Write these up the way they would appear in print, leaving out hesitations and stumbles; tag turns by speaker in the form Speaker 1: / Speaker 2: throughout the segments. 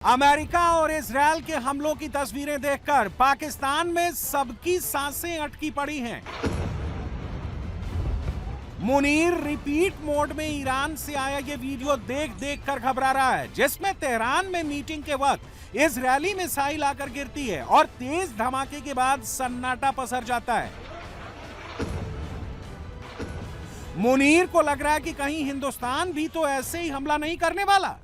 Speaker 1: America और Israel के हमलों की तस्वीरें देखकर पाकिस्तान में सबकी सांसें अटकी पड़ी हैं। मुनीर रिपीट मोड में ईरान से आया ये वीडियो देख देख कर घबरा रहा है, जिसमें तेहरान में मीटिंग के वक्त इजरायली मिसाइल आकर गिरती है और तेज धमाके के बाद सन्नाटा पसर जाता है। मुनीर को लग रहा है कि कहीं हिंदुस्तान भी तो ऐसे ही हमला नहीं करने वाला।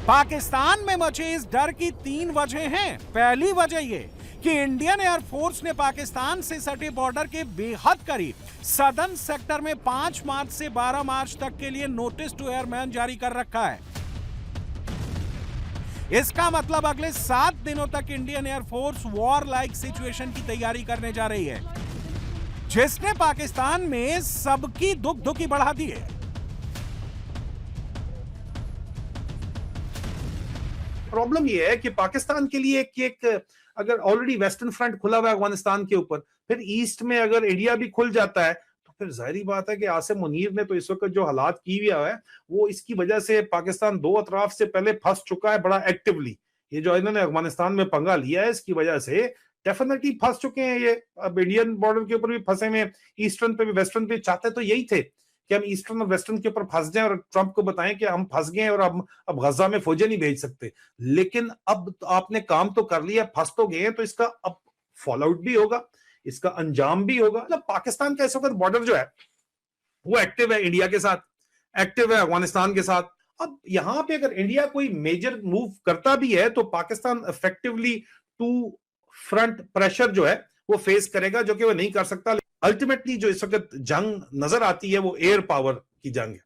Speaker 1: पाकिस्तान में मचे इस डर की 3 वजह हैं। पहली वजह यह कि इंडियन एयरफोर्स ने पाकिस्तान से सटे बॉर्डर के बेहद करीब सदर्न सेक्टर में 5 मार्च से 12 मार्च तक के लिए नोटिस टू एयरमैन जारी कर रखा है। इसका मतलब अगले 7 दिनों तक Indian air force war like situation की तैयारी करने जा रही है, जिसने पाकिस्तान में सबकी दुखी बढ़ा दी है।
Speaker 2: प्रॉब्लम यह है कि पाकिस्तान के लिए एक अगर ऑलरेडी वेस्टर्न फ्रंट खुला हुआ है अफगानिस्तान के ऊपर, फिर ईस्ट में अगर इंडिया भी खुल जाता है तो फिर जाहिर बात है कि आसिम मुनीर ने तो इस वक्त जो हालात की हुआ है वो इसकी वजह से पाकिस्तान दो अतराफ से पहले फंस चुका है बड़ा एक्टिवली। ये जो इन्होंने अफगानिस्तान में पंगा लिया है इसकी वजह से डेफिनेटली फंस चुके हैं। ये अब इंडियन बॉर्डर के ऊपर भी फंसे हुए, ईस्टर्न पे भी वेस्टर्न पे चाहते तो यही थे कि हम ईस्टर्न और वेस्टर्न के ऊपर फंस जाएं और ट्रंप को बताएं कि हम फंस गए और अब गजा में फौजें नहीं भेज सकते। लेकिन अब तो आपने काम तो कर लिया, फंस तो गए हैं, तो इसका अब फॉलो आउट भी होगा, इसका अंजाम भी होगा। मतलब पाकिस्तान का इस वक्त बॉर्डर जो है वो एक्टिव है इंडिया के साथ, एक्टिव है अफगानिस्तान के साथ। अब यहां पे अगर इंडिया कोई मेजर मूव करता भी है तो Pakistan effectively two front pressure जो है वो फेस करेगा, जो कि वो नहीं कर सकता। अल्टीमेटली जो इस वक्त जंग नजर आती है वो एयर पावर की जंग है।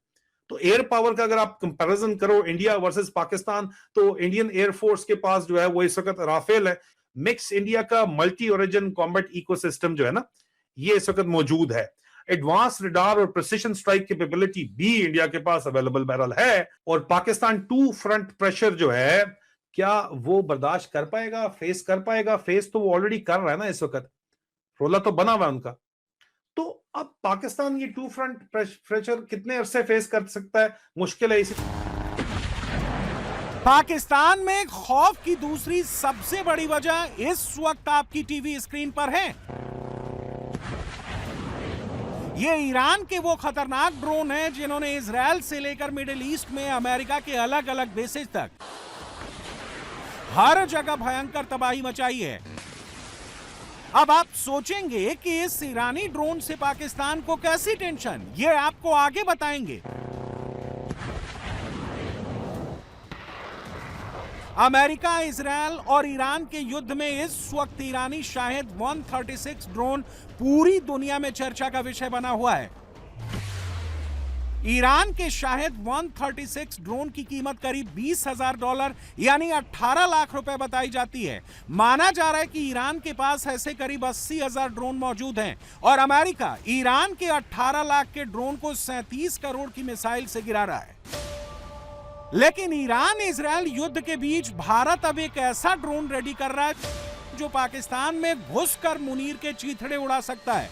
Speaker 2: तो एयर पावर का अगर आप कंपैरिजन करो इंडिया वर्सेस पाकिस्तान, तो इंडियन एयरफोर्स के पास जो है वो इस वक्त राफेल है। मिक्स इंडिया का मल्टी ओरिजिन कॉम्बैट इकोसिस्टम जो है ना, ये इस वक्त मौजूद है। एडवांस रडार और प्रिसिशन स्ट्राइक कैपेबिलिटी भी इंडिया के पास अवेलेबल बहरहाल है। और पाकिस्तान टू फ्रंट प्रेशर जो है, क्या वो बर्दाश्त कर पाएगा, फेस कर पाएगा? फेस तो वो ऑलरेडी कर रहा है ना, इस वक्त रोला तो बना हुआ है उनका। तो अब पाकिस्तान ये टू फ्रंट प्रेशर कितने अरसे फेस कर सकता है, मुश्किल है। इसी
Speaker 1: पाकिस्तान में खौफ की दूसरी सबसे बड़ी वजह इस वक्त आपकी टीवी स्क्रीन पर है। ये ईरान के वो खतरनाक ड्रोन हैं जिन्होंने इजरायल से लेकर मिडिल ईस्ट में अमेरिका के अलग अलग बेसेस तक हर जगह भयंकर तबाही मचाई है। अब आप सोचेंगे कि इस ईरानी ड्रोन से पाकिस्तान को कैसी टेंशन, ये आपको आगे बताएंगे। अमेरिका, इजरायल और ईरान के युद्ध में इस वक्त ईरानी शाहिद 136 ड्रोन पूरी दुनिया में चर्चा का विषय बना हुआ है। ईरान के शाहिद 136 ड्रोन की कीमत करीब $20,000 यानी 18 लाख रुपए बताई जाती है। माना जा रहा है कि ईरान के पास ऐसे करीब 80,000 ड्रोन मौजूद हैं और अमेरिका ईरान के 18 लाख के ड्रोन को 37 करोड़ की मिसाइल से गिरा रहा है। लेकिन ईरान इजरायल युद्ध के बीच भारत अब एक ऐसा ड्रोन रेडी कर रहा है जो पाकिस्तान में घुसकर मुनीर के चीथड़े उड़ा सकता है।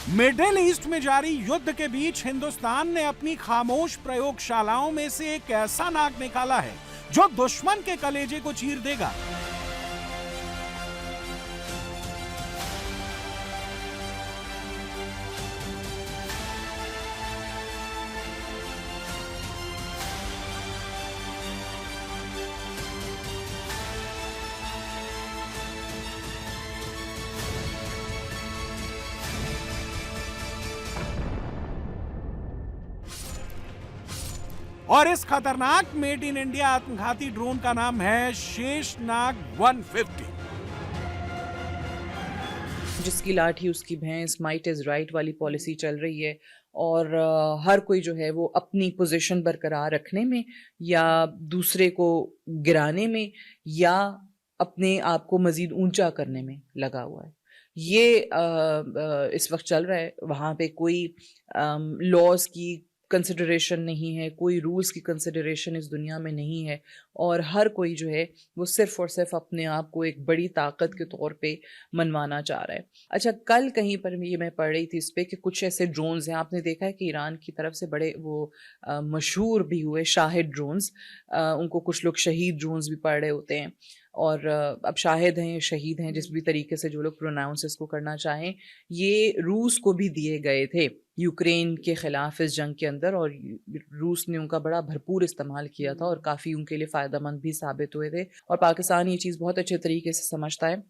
Speaker 1: मिडिल ईस्ट में जारी युद्ध के बीच हिंदुस्तान ने अपनी खामोश प्रयोगशालाओं में से एक ऐसा नाग निकाला है जो दुश्मन के कलेजे को चीर देगा। और इस खतरनाक मेड इन इंडिया आत्मघाती ड्रोन का नाम है शेषनाग 150।
Speaker 3: जिसकी लाठी उसकी भैंस, माइट इज राइट वाली पॉलिसी चल रही है और हर कोई जो है वो अपनी पोजीशन बरकरार रखने में या दूसरे को गिराने में या अपने आप को मजीद ऊंचा करने में लगा हुआ है। ये इस वक्त चल रहा है। वहाँ पे कोई लॉज की कंसिडरेशन नहीं है, कोई रूल्स की कंसिडरेशन इस दुनिया में नहीं है, और हर कोई जो है वो सिर्फ़ और सिर्फ अपने आप को एक बड़ी ताकत के तौर पे मनवाना चाह रहा है। अच्छा, कल कहीं पर ये मैं पढ़ रही थी इस पे कि कुछ ऐसे ड्रोन्स हैं, आपने देखा है कि ईरान की तरफ से बड़े वो मशहूर भी हुए शाहिद ड्रोन्स, उनको कुछ लोग शहीद ड्रोन्स भी पढ़ रहे होते हैं, और अब शाहिद हैं, शहीद हैं, जिस भी तरीके से जो लोग प्रोनाउंस इसको करना चाहें, ये रूस को भी दिए गए थे यूक्रेन के ख़िलाफ़ इस जंग के अंदर, और रूस ने उनका बड़ा भरपूर इस्तेमाल किया था और काफ़ी उनके लिए फ़ायदेमंद भी साबित हुए थे, और पाकिस्तान ये चीज़ बहुत अच्छे तरीके से समझता है।